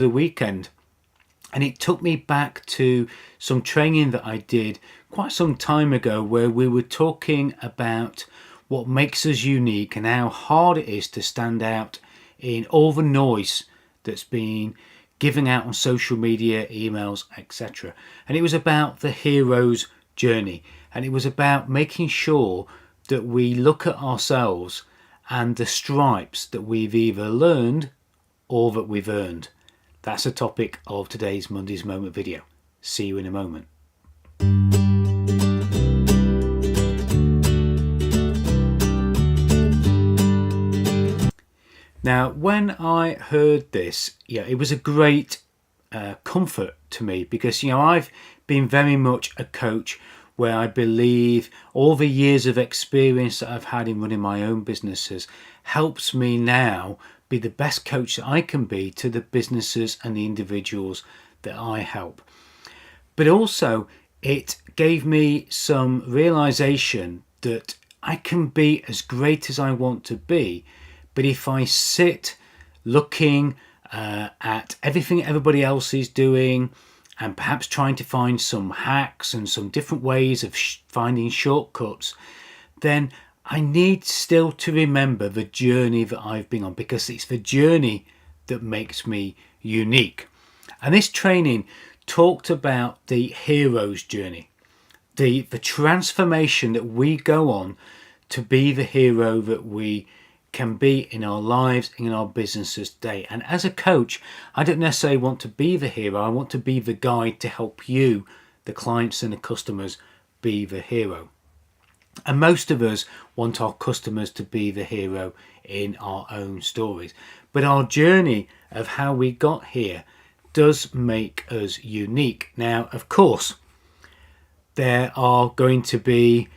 the weekend, and it took me back to some training that I did quite some time ago, where we were talking about what makes us unique and how hard it is to stand out in all the noise that's been given out on social media, emails, etc. And it was about the hero's journey, and it was about making sure that we look at ourselves and the stripes that we've either learned or that we've earned. That's the topic of today's Monday's Moment video. See you in a moment. Now, when I heard this, it was a great comfort to me, because I've been very much a coach where I believe all the years of experience that I've had in running my own businesses helps me now be the best coach that I can be to the businesses and the individuals that I help. But also it gave me some realization that I can be as great as I want to be, but if I sit looking at everything everybody else is doing and perhaps trying to find some hacks and some different ways of finding shortcuts, then I need still to remember the journey that I've been on, because it's the journey that makes me unique. And this training talked about the hero's journey, the transformation that we go on to be the hero that we can be in our lives, in our businesses today. And as a coach, I don't necessarily want to be the hero. I want to be the guide to help you, the clients and the customers, be the hero. And most of us want our customers to be the hero in our own stories. But our journey of how we got here does make us unique. Now, of course, there are going to be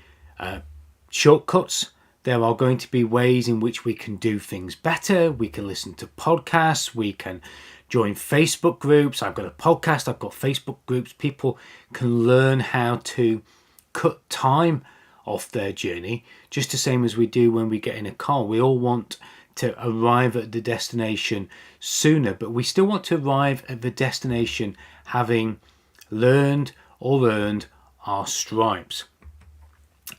shortcuts. There are going to be ways in which we can do things better. We can listen to podcasts. We can join Facebook groups. I've got a podcast. I've got Facebook groups. People can learn how to cut time off their journey, just the same as we do when we get in a car. We all want to arrive at the destination sooner, but we still want to arrive at the destination having learned or earned our stripes.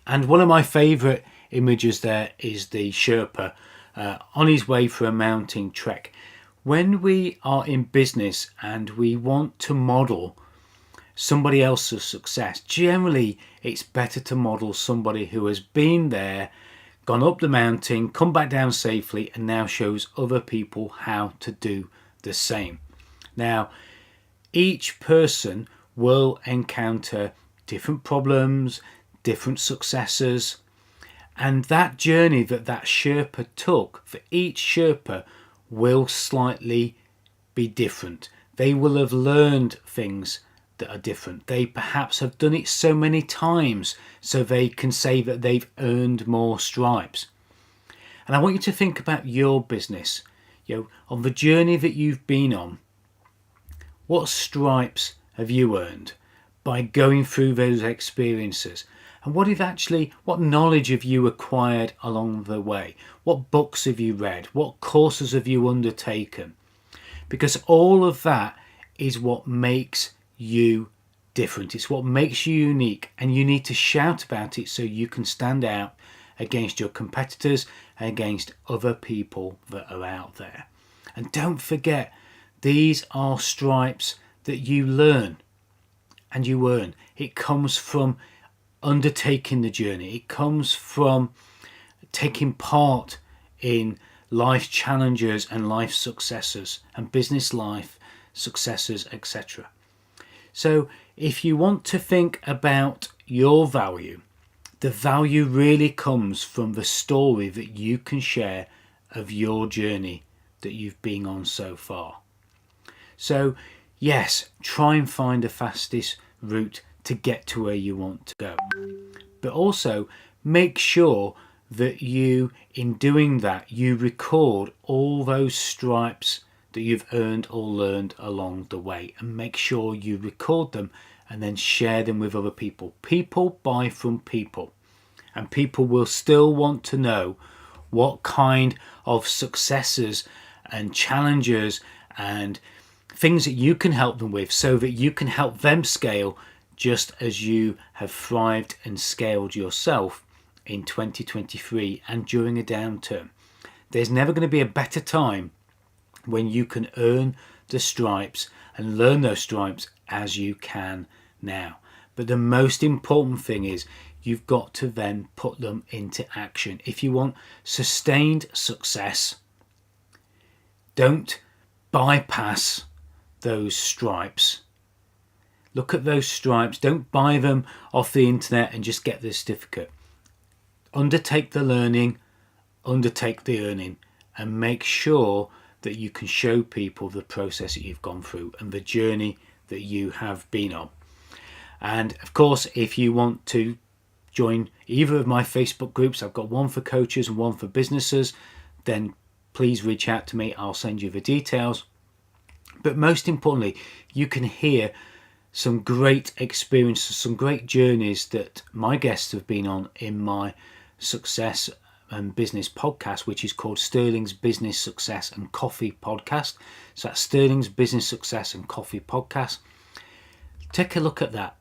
And one of my favorite images there is the Sherpa on his way for a mountain trek. When we are in business and we want to model somebody else's success, generally it's better to model somebody who has been there, gone up the mountain, come back down safely, and now shows other people how to do the same. Now, each person will encounter different problems, different successes, and that journey that Sherpa took, for each Sherpa, will slightly be different. They will have learned things that are different. They perhaps have done it so many times so they can say that they've earned more stripes. And I want you to think about your business, on the journey that you've been on. What stripes have you earned by going through those experiences? And what knowledge have you acquired along the way? What books have you read? What courses have you undertaken? Because all of that is what makes you different. It's what makes you unique, and you need to shout about it so you can stand out against your competitors and against other people that are out there. And don't forget, these are stripes that you learn and you earn. It comes from undertaking the journey. It comes from taking part in life challenges and life successes and business life successes, etc. So if you want to think about your value, the value really comes from the story that you can share of your journey that you've been on so far. So yes, try and find the fastest route to get to where you want to go. But also make sure that you, in doing that, you record all those stripes that you've earned or learned along the way, and make sure you record them and then share them with other people. People buy from people, and people will still want to know what kind of successes and challenges and things that you can help them with so that you can help them scale just as you have thrived and scaled yourself in 2023 and during a downturn. There's never going to be a better time when you can earn the stripes and learn those stripes as you can now. But the most important thing is you've got to then put them into action. If you want sustained success, don't bypass those stripes. Look at those stripes. Don't buy them off the internet and just get the certificate. Undertake the learning, undertake the earning, and make sure that you can show people the process that you've gone through and the journey that you have been on. And of course, if you want to join either of my Facebook groups, I've got one for coaches and one for businesses, then please reach out to me. I'll send you the details. But most importantly, you can hear some great experiences, some great journeys that my guests have been on in my Success and Business podcast, which is called Sterling's Business Success and Coffee Podcast. So that's Sterling's Business Success and Coffee Podcast. Take a look at that.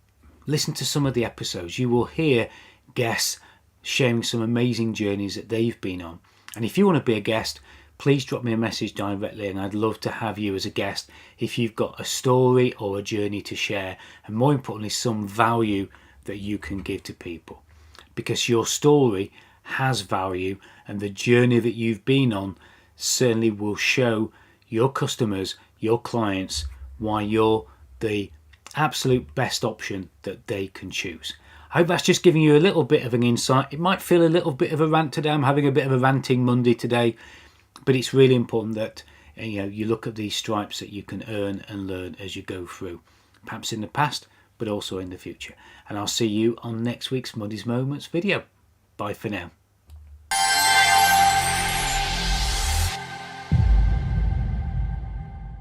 Listen to some of the episodes. You will hear guests sharing some amazing journeys that they've been on. And if you want to be a guest, please drop me a message directly, and I'd love to have you as a guest if you've got a story or a journey to share, and more importantly, some value that you can give to people. Because your story has value, and the journey that you've been on certainly will show your customers, your clients, why you're the absolute best option that they can choose. I hope that's just giving you a little bit of an insight. It might feel a little bit of a rant today. I'm having a bit of a ranting Monday today, but it's really important that you look at these stripes that you can earn and learn as you go through, perhaps in the past, but also in the future. And I'll see you on next week's Monday's Moments video. Bye for now.